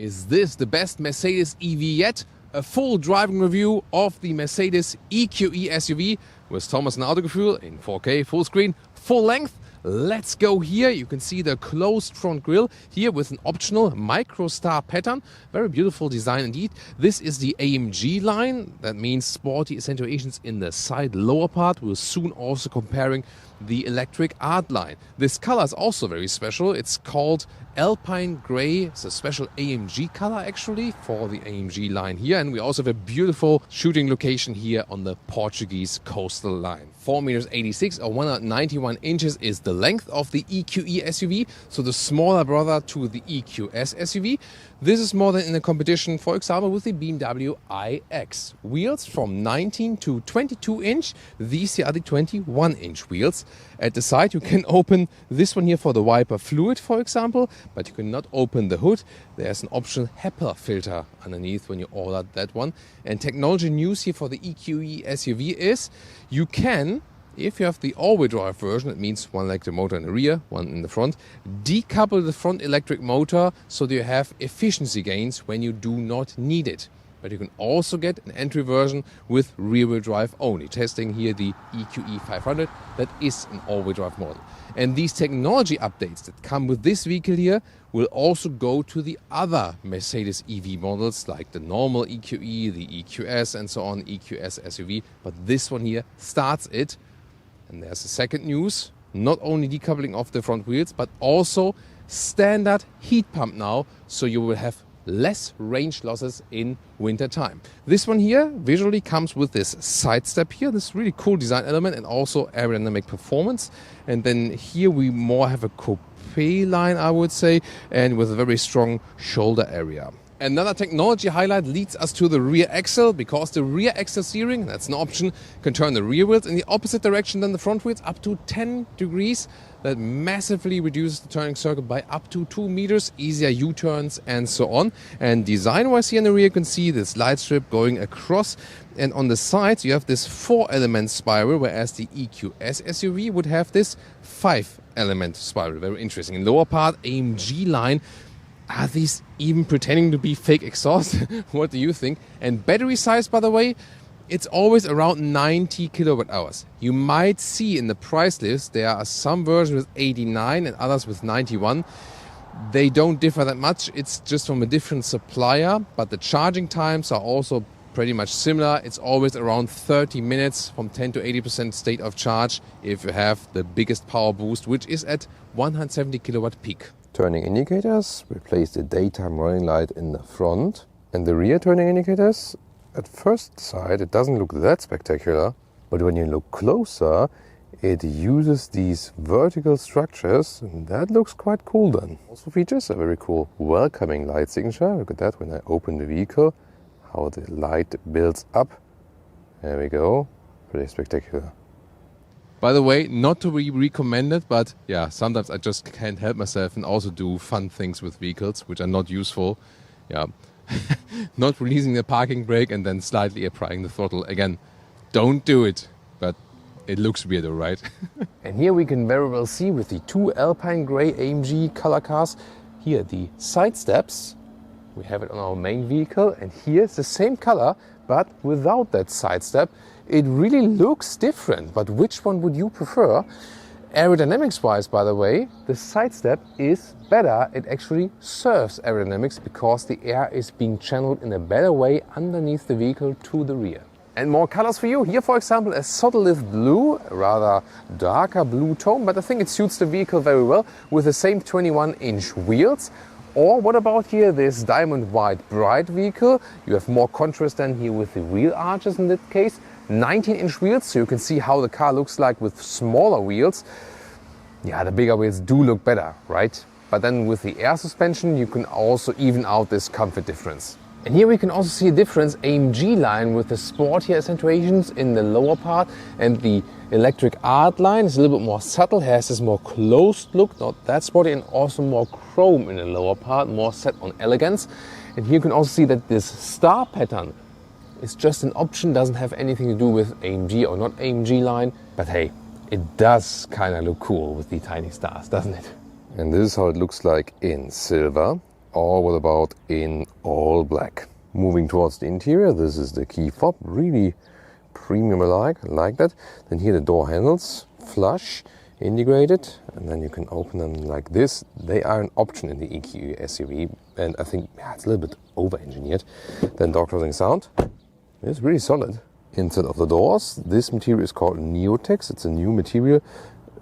Is this the best Mercedes EV yet? A full driving review of the Mercedes EQE SUV with Thomas and Autogefühl in 4K, full screen, full length. Let's go here. You can see the closed front grille here with an optional micro star pattern. Very beautiful design indeed. This is the AMG line. That means sporty accentuations in the side lower part. We're soon also comparing the electric art line. This color is also very special. It's called Alpine Grey. It's a special AMG color actually for the AMG line here. And we also have a beautiful shooting location here on the Portuguese coastal line. 4.86 m or 191 inches is the length of the EQE SUV, so the smaller brother to the EQS SUV. This is more than in the competition, for example, with the BMW iX. Wheels from 19 to 22 inch. These here are the 21 inch wheels. At the side you can open this one here for the wiper fluid, for example, but you cannot open the hood. There's an optional HEPA filter underneath when you order that one. And technology news here for the EQE SUV is you can, if you have the all-wheel drive version, it means one electric motor in the rear, one in the front, decouple the front electric motor so that you have efficiency gains when you do not need it. But you can also get an entry version with rear-wheel drive only. Testing here the EQE 500, that is an all-wheel drive model. And these technology updates that come with this vehicle here will also go to the other Mercedes EV models like the normal EQE, the EQS and so on, EQS SUV. But this one here starts it. And there's the second news, not only decoupling of the front wheels, but also standard heat pump now, so you will have less range losses in winter time. This one here visually comes with this side step here, this really cool design element, and also aerodynamic performance. And then here we more have a coupe line, I would say, and with a very strong shoulder area. Another technology highlight leads us to the rear axle, because the rear axle steering, that's an option, can turn the rear wheels in the opposite direction than the front wheels up to 10 degrees. That massively reduces the turning circle by up to 2 meters, easier U-turns and so on. And design-wise here in the rear you can see this light strip going across, and on the sides you have this 4-element spiral, whereas the EQS SUV would have this 5-element spiral. Very interesting. In lower part, AMG line. Are these even pretending to be fake exhaust? What do you think? And battery size, by the way, it's always around 90 kilowatt hours. You might see in the price list there are some versions with 89 and others with 91. They don't differ that much. It's just from a different supplier, but the charging times are also pretty much similar. It's always around 30 minutes from 10 to 80% state of charge if you have the biggest power boost, which is at 170 kilowatt peak. Turning indicators, replace the daytime running light in the front. And the rear turning indicators, at first sight it doesn't look that spectacular, but when you look closer it uses these vertical structures, and that looks quite cool then. Also features a very cool welcoming light signature. Look at that when I open the vehicle, how the light builds up. There we go, pretty spectacular. By the way, not to be recommended, but yeah, sometimes I just can't help myself and also do fun things with vehicles which are not useful. Yeah, not releasing the parking brake and then slightly applying the throttle. Again, don't do it, but it looks weird, right? And here we can very well see with the two Alpine Grey AMG color cars, here the side steps. We have it on our main vehicle, and here's the same color, but without that side step. It really looks different, but which one would you prefer? Aerodynamics-wise, by the way, the side step is better. It actually serves aerodynamics because the air is being channeled in a better way underneath the vehicle to the rear. And more colors for you. Here, for example, a subtle lift blue, a rather darker blue tone, but I think it suits the vehicle very well with the same 21-inch wheels. Or what about here, this diamond white bright vehicle? You have more contrast than here with the wheel arches in that case. 19-inch wheels, so you can see how the car looks like with smaller wheels. Yeah, the bigger wheels do look better, right? But then with the air suspension, you can also even out this comfort difference. And here we can also see a difference, AMG line with the sportier accentuations in the lower part, and the electric art line is a little bit more subtle, has this more closed look, not that sporty, and also more chrome in the lower part, more set on elegance. And here you can also see that this star pattern is just an option, doesn't have anything to do with AMG or not AMG line, but hey, it does kind of look cool with the tiny stars, doesn't it? And this is how it looks like in silver. all about in all black. Moving towards the interior, this is the key fob, really premium-like, like that. Then here the door handles, flush, integrated, and then you can open them like this. They are an option in the EQE SUV, and I think it's a little bit over-engineered. Then door closing sound, it's really solid. Inside of the doors, this material is called Neotex. It's a new material,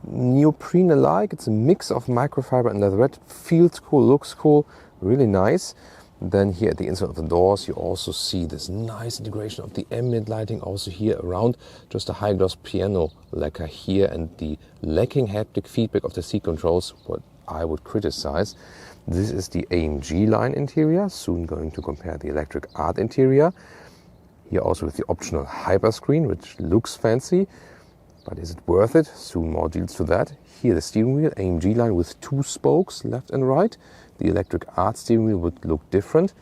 neoprene-alike. It's a mix of microfiber and leatherette. Feels cool, looks cool, really nice. Then here at the inside of the doors, you also see this nice integration of the ambient lighting also here around. Just a high gloss piano lacquer here, and the lacking haptic feedback of the seat controls, what I would criticize. This is the AMG line interior, soon going to compare the Electric Art interior. Here also with the optional Hyperscreen, which looks fancy, but is it worth it? Soon more deals to that. Here the steering wheel, AMG line with 2 spokes, left and right. The Electric Art steering wheel would look different.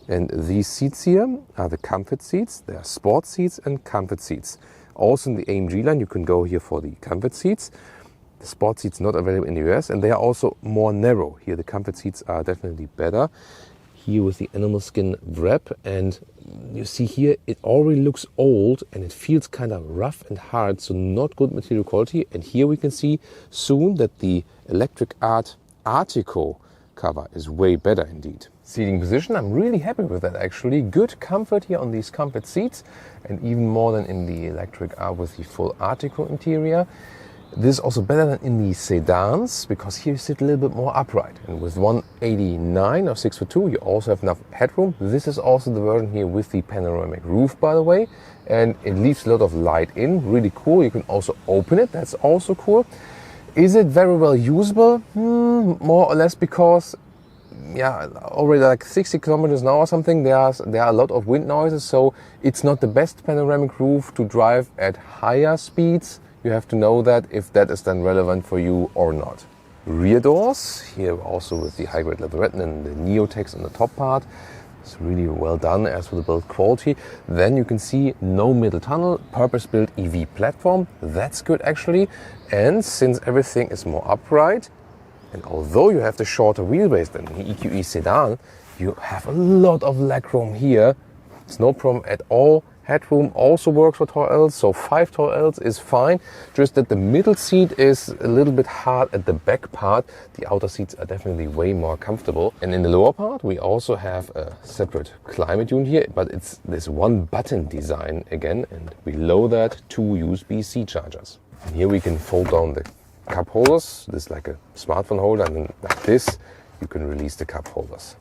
And these seats here are the comfort seats. They are sport seats and comfort seats. Also in the AMG line, you can go here for the comfort seats. The sport seats not available in the US, and they are also more narrow. Here the comfort seats are definitely better. Here with the animal skin wrap, and you see here it already looks old and it feels kind of rough and hard, so not good material quality. And here we can see soon that the Electric Art Artico cover is way better indeed. Seating position, I'm really happy with that actually. Good comfort here on these comfort seats, and even more than in the Electric Art with the full Artico interior. This is also better than in the sedans, because here you sit a little bit more upright. And with 189 or 6'2", you also have enough headroom. This is also the version here with the panoramic roof, by the way. And it leaves a lot of light in, really cool. You can also open it, that's also cool. Is it very well usable? More or less, because already like 60 kilometers an hour or something, there are a lot of wind noises, so it's not the best panoramic roof to drive at higher speeds. You have to know that if that is then relevant for you or not. Rear doors, here also with the high-grade leatherette and the Neotex on the top part. It's really well done as for the build quality. Then you can see no middle tunnel, purpose-built EV platform. That's good actually. And since everything is more upright, and although you have the shorter wheelbase than the EQE sedan, you have a lot of legroom here. It's no problem at all. Headroom also works for tall Ls, so 5 tall Ls is fine. Just that the middle seat is a little bit hard at the back part. The outer seats are definitely way more comfortable. And in the lower part, we also have a separate climate unit here, but it's this one button design again. And below that, 2 USB-C chargers. And here we can fold down the cup holders. This is like a smartphone holder, and then like this, you can release the cup holders.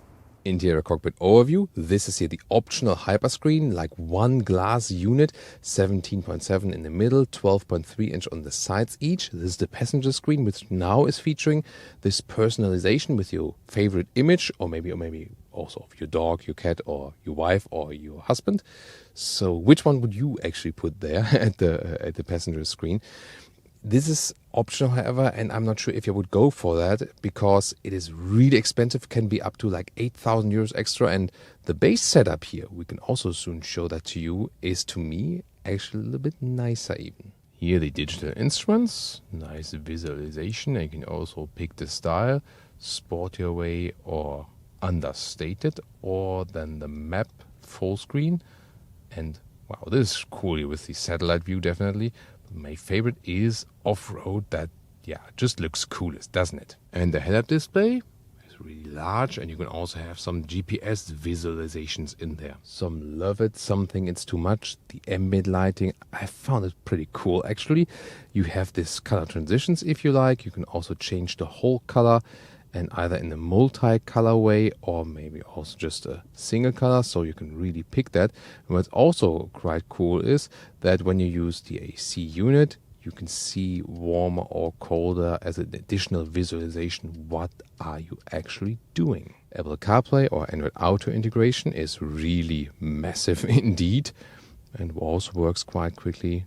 Interior cockpit overview. This is here the optional Hyperscreen, like one glass unit, 17.7 in the middle, 12.3 inch on the sides each. This is the passenger screen, which now is featuring this personalization with your favorite image, or maybe also of your dog, your cat, or your wife, or your husband. So which one would you actually put there at the passenger screen? This is optional, however, and I'm not sure if I would go for that, because it is really expensive, can be up to like 8,000 euros extra. And the base setup here, we can also soon show that to you, is to me actually a little bit nicer even. Here the digital instruments, nice visualization. You can also pick the style, sportier way or understated, or then the map full screen. And wow, this is cool here with the satellite view definitely. My favorite is off-road. That, just looks coolest, doesn't it? And the head-up display is really large, and you can also have some GPS visualizations in there. Some love it, some think it's too much. The ambient lighting, I found it pretty cool actually. You have this color transitions if you like. You can also change the whole color, and either in a multi-color way or maybe also just a single color, so you can really pick that. And what's also quite cool is that when you use the AC unit, you can see warmer or colder as an additional visualization. What are you actually doing? Apple CarPlay or Android Auto integration is really massive indeed, and also works quite quickly.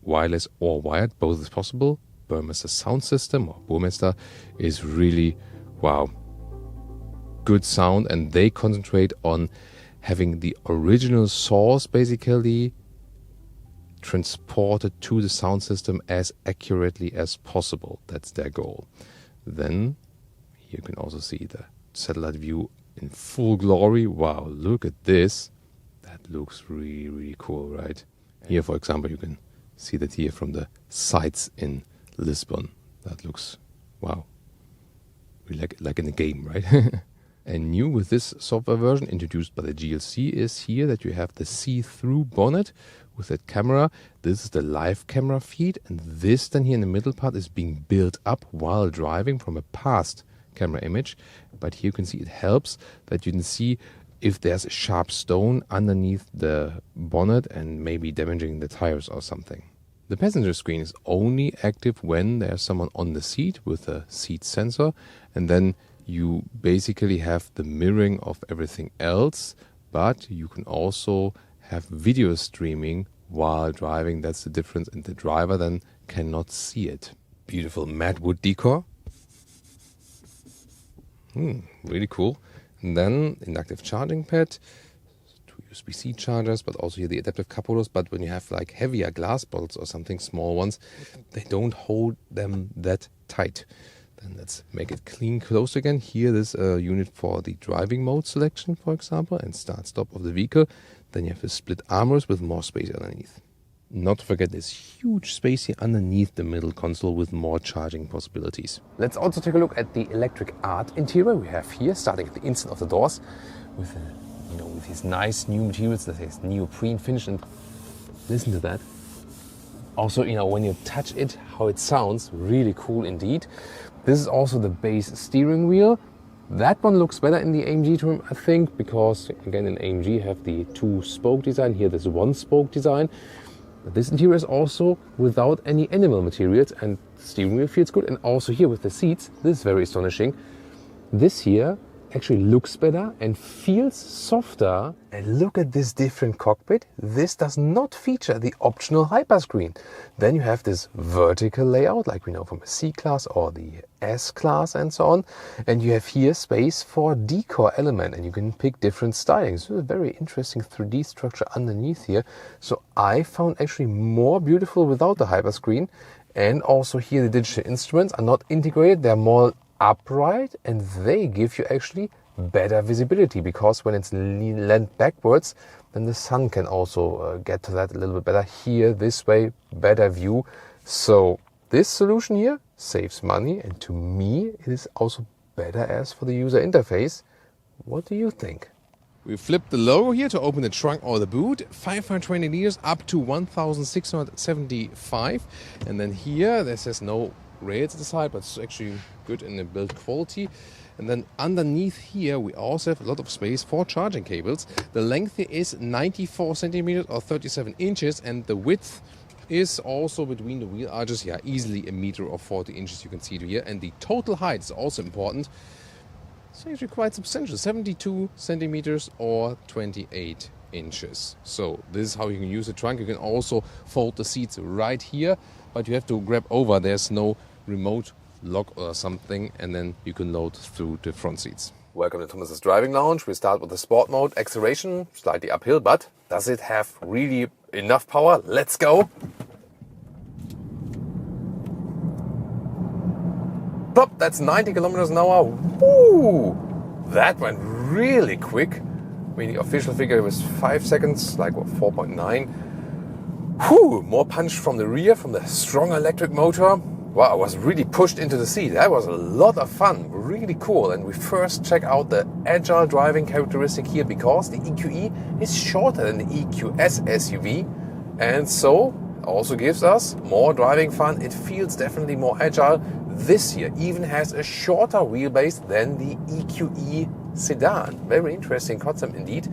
Wireless or wired, both is possible. Burmester sound system or Burmester is really wow, good sound, and they concentrate on having the original source basically transported to the sound system as accurately as possible. That's their goal. Then you can also see the satellite view in full glory. Wow, look at this. That looks really, really cool, right? Here, for example, you can see that here from the sights in Lisbon. That looks, wow, really like in a game, right? And new with this software version introduced by the GLC is here that you have the see-through bonnet with that camera. This is the live camera feed, and this then here in the middle part is being built up while driving from a past camera image. But here you can see it helps that you can see if there's a sharp stone underneath the bonnet and maybe damaging the tires or something. The passenger screen is only active when there's someone on the seat with a seat sensor, and then you basically have the mirroring of everything else, but you can also have video streaming while driving. That's the difference, and the driver then cannot see it. Beautiful matte wood decor. Really cool. And then inductive charging pad, two USB-C chargers, but also here the adaptive cup holders. But when you have like heavier glass bottles or something, small ones, they don't hold them that tight. Then let's make it clean closed again. Here there's a unit for the driving mode selection, for example, and start-stop of the vehicle. Then you have a split armrest with more space underneath. Not to forget this huge space here underneath the middle console with more charging possibilities. Let's also take a look at the electric art interior we have here, starting at the inside of the doors with, with these nice new materials that is neoprene finish. And listen to that. Also, when you touch it, how it sounds, really cool indeed. This is also the base steering wheel. That one looks better in the AMG trim, I think, because again in AMG you have the 2-spoke design. Here there's a 1-spoke design. But this interior is also without any animal materials, and the steering wheel feels good. And also here with the seats, this is very astonishing. This here actually looks better and feels softer. And look at this different cockpit. This does not feature the optional Hyperscreen. Then you have this vertical layout like we know from a C-Class or the S-Class and so on. And you have here space for decor element, and you can pick different stylings. So a very interesting 3D structure underneath here. So I found actually more beautiful without the Hyperscreen. And also here the digital instruments are not integrated. They're more upright, and they give you actually better visibility, because when it's leaned backwards, then the sun can also get to that a little bit better. Here, this way, better view. So this solution here saves money, and to me, it is also better as for the user interface. What do you think? We flipped the logo here to open the trunk or the boot. 520 liters up to 1,675. And then here, this has no rails at the side, but it's actually good in the build quality. And then underneath here we also have a lot of space for charging cables. The length here is 94 centimeters or 37 inches, and the width is also between the wheel arches, easily a meter or 40 inches, you can see it here. And the total height is also important. It's actually quite substantial, 72 centimeters or 28 inches. So this is how you can use the trunk. You can also fold the seats right here, but you have to grab over. There's no remote lock or something, and then you can load through the front seats. Welcome to Thomas's Driving Lounge. We start with the sport mode. Acceleration, slightly uphill, but does it have really enough power? Let's go! Plop, that's 90 kilometers an hour. Woo! That went really quick. I mean, the official figure was 5 seconds, like 4.9. Whew! More punch from the rear, from the strong electric motor. Wow, I was really pushed into the seat. That was a lot of fun, really cool. And we first check out the agile driving characteristic here, because the EQE is shorter than the EQS SUV, and so also gives us more driving fun. It feels definitely more agile. This here even has a shorter wheelbase than the EQE sedan. Very interesting concept indeed.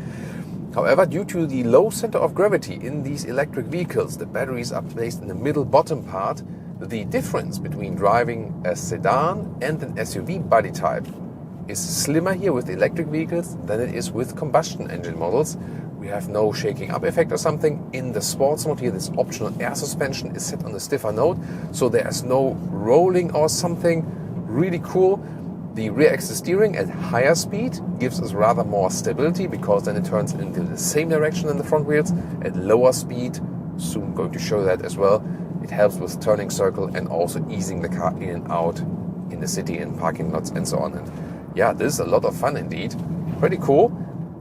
However, due to the low center of gravity in these electric vehicles, the batteries are placed in the middle bottom part. The difference between driving a sedan and an SUV body type is slimmer here with electric vehicles than it is with combustion engine models. We have no shaking up effect or something. In the sports mode here, this optional air suspension is set on the stiffer note, so there's no rolling or something. Really cool. The rear axis steering at higher speed gives us rather more stability, because then it turns into the same direction in the front wheels. At lower speed, soon going to show that as well, it helps with turning circle and also easing the car in and out in the city and parking lots and so on. And yeah, this is a lot of fun indeed. pretty cool.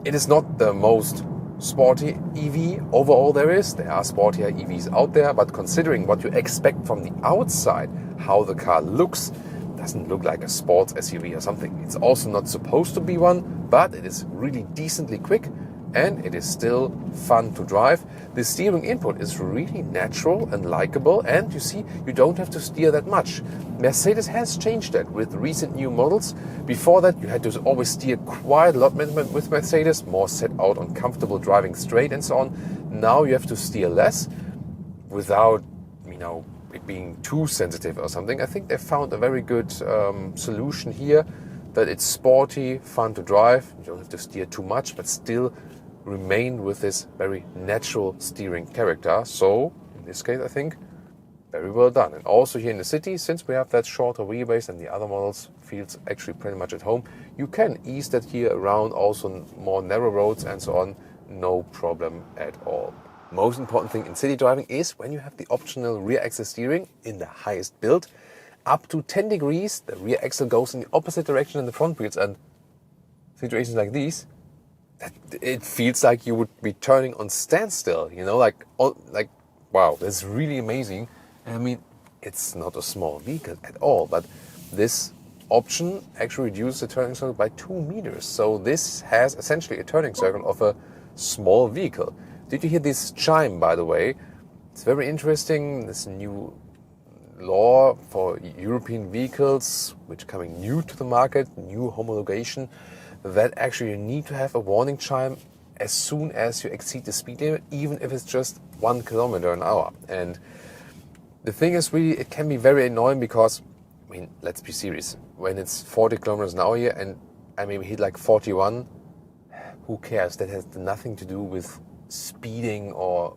It is not the most sporty EV overall there is. There are sportier EVs out there, but considering what you expect from the outside, how the car looks, doesn't look like a sports SUV or something. It's also not supposed to be one, but it is really decently quick and it is still fun to drive. The steering input is really natural and likable, and you see, you don't have to steer that much. Mercedes has changed that with recent new models. Before that, you had to always steer quite a lot with Mercedes, more set out on comfortable driving straight and so on. Now you have to steer less without, it being too sensitive or something. I think they found a very good solution here, that it's sporty, fun to drive. You don't have to steer too much, but still remain with this very natural steering character. So in this case, I think very well done. And also here in the city, since we have that shorter wheelbase and the other models feels actually pretty much at home, you can ease that here around also more narrow roads and so on, no problem at all. Most important thing in city driving is when you have the optional rear axle steering in the highest build, up to 10 degrees, the rear axle goes in the opposite direction than the front wheels, and situations like these, it feels like you would be turning on standstill, like wow, that's really amazing. I mean, it's not a small vehicle at all, but this option actually reduces the turning circle by 2 meters. So this has essentially a turning circle of a small vehicle. Did you hear this chime, by the way? It's very interesting, this new law for European vehicles, which are coming new to the market, new homologation, that actually you need to have a warning chime as soon as you exceed the speed limit, even if it's just 1 kilometer an hour. And the thing is, really, it can be very annoying because, let's be serious, when it's 40 kilometers an hour here and I maybe hit like 41, who cares? That has nothing to do with speeding or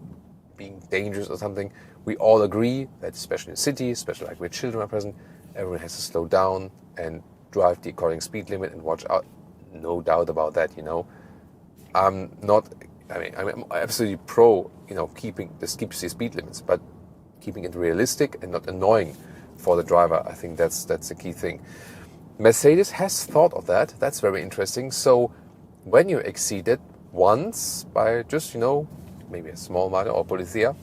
being dangerous or something. We all agree that, especially in the city, especially like where children are present, everyone has to slow down and drive the according speed limit and watch out. No doubt about that, I'm absolutely pro, keeping the speed limits, but keeping it realistic and not annoying for the driver. I think that's the key thing. Mercedes has thought of that. That's very interesting. So when you exceed it once by just, maybe a small minor or polizia,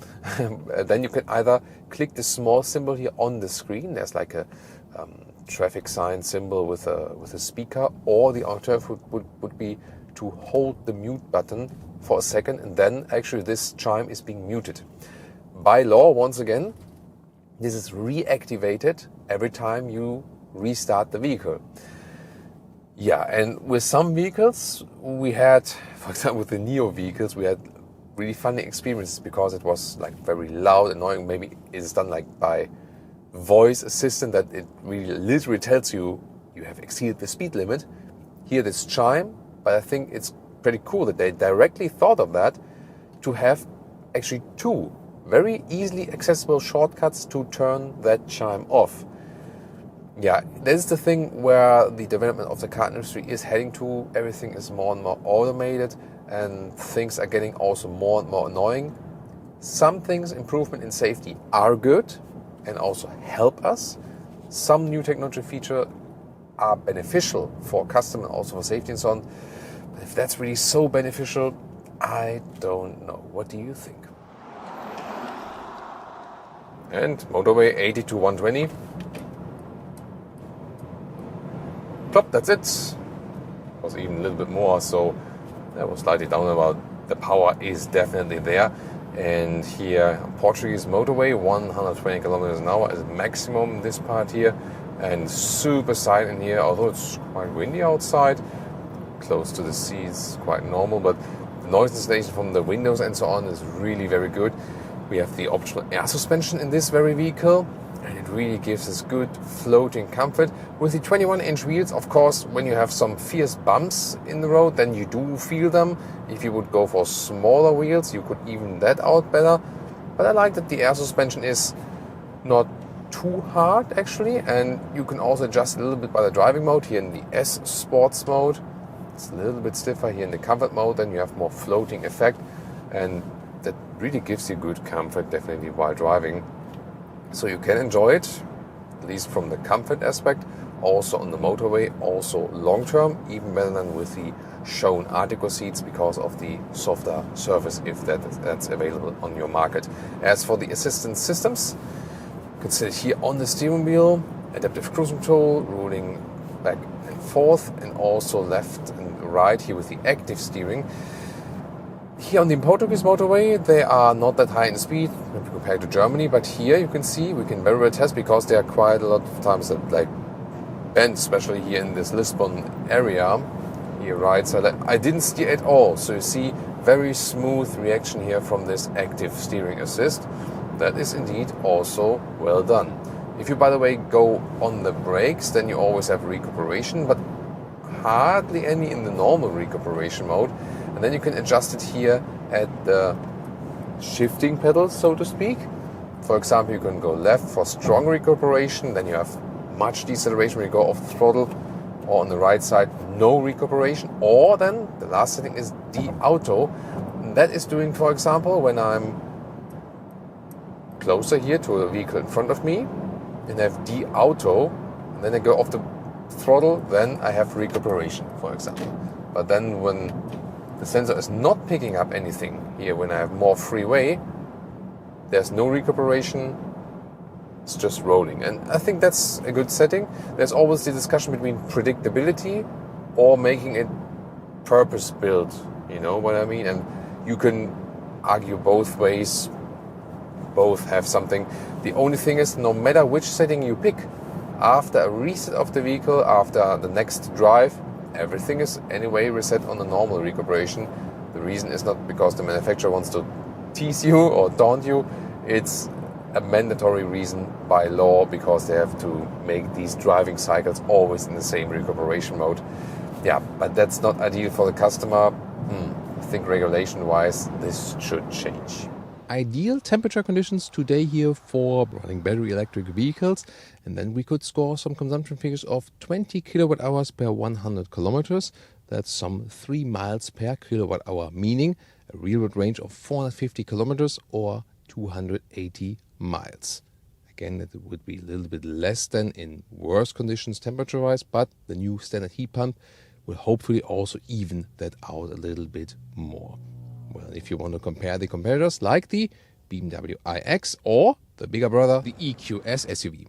then you can either click the small symbol here on the screen. There's like a traffic sign symbol with a speaker, or the alternative would be to hold the mute button for a second, and then actually this chime is being muted. By law, once again, this is reactivated every time you restart the vehicle. Yeah, and with some vehicles we had, for example with the Neo vehicles, we had really funny experiences because it was like very loud, annoying. Maybe it's done like by voice assistant, that it really literally tells you you have exceeded the speed limit. Hear this chime, but I think it's pretty cool that they directly thought of that to have actually 2 very easily accessible shortcuts to turn that chime off. Yeah, this is the thing where the development of the car industry is heading to. Everything is more and more automated and things are getting also more and more annoying. Some things, improvement in safety, are good and also help us. Some new technology features are beneficial for customer and also for safety and so on. But if that's really so beneficial, I don't know. What do you think? And Motorway 80 to 120. Plop, that's it. Was even a little bit more, so that was slightly down about. The power is definitely there. And here, Portuguese motorway, 120 kilometers an hour is maximum, this part here. And super silent here, although it's quite windy outside. Close to the sea, it's quite normal, but the noise insulation from the windows and so on is really very good. We have the optional air suspension in this very vehicle, and it really gives us good floating comfort. With the 21-inch wheels, of course, when you have some fierce bumps in the road, then you do feel them. If you would go for smaller wheels, you could even that out better. But I like that the air suspension is not too hard, actually, and you can also adjust a little bit by the driving mode. Here in the S Sports mode, it's a little bit stiffer. Here in the comfort mode, then you have more floating effect, and that really gives you good comfort, definitely, while driving. So you can enjoy it, at least from the comfort aspect, also on the motorway, also long term, even better than with the shown Artico seats because of the softer surface, if that's available on your market. As for the assistance systems, you can see it here on the steering wheel, adaptive cruise control, ruling back and forth, and also left and right here with the active steering. Here on the Portuguese motorway, they are not that high in speed compared to Germany, but here you can see we can very well test, because there are quite a lot of times that like bend, especially here in this Lisbon area. Here right side, I didn't steer at all, so you see very smooth reaction here from this active steering assist. That is indeed also well done. If you, by the way, go on the brakes, then you always have recuperation, but hardly any in the normal recuperation mode. And then you can adjust it here at the shifting pedals, so to speak. For example, you can go left for strong recuperation, then you have much deceleration when you go off the throttle, or on the right side, no recuperation. Or then the last setting is D-Auto. That is doing, for example, when I'm closer here to a vehicle in front of me and have D-Auto, and then I go off the throttle, then I have recuperation, for example. But then when the sensor is not picking up anything here, when I have more freeway, there's no recuperation, it's just rolling. And I think that's a good setting. There's always the discussion between predictability or making it purpose-built, you know what I mean? And you can argue both ways, both have something. The only thing is, no matter which setting you pick, after a reset of the vehicle, after the next drive, everything is anyway reset on the normal recuperation. The reason is not because the manufacturer wants to tease you or taunt you. It's a mandatory reason by law, because they have to make these driving cycles always in the same recuperation mode. Yeah, but that's not ideal for the customer. I think regulation-wise, this should change. Ideal temperature conditions today here for running battery electric vehicles, and then we could score some consumption figures of 20 kilowatt hours per 100 kilometers. That's some 3 miles per kilowatt hour, meaning a real world range of 450 kilometers or 280 miles. Again, it would be a little bit less than in worse conditions temperature wise, but the new standard heat pump will hopefully also even that out a little bit more. Well, if you want to compare the competitors like the BMW iX or the bigger brother, the EQS SUV.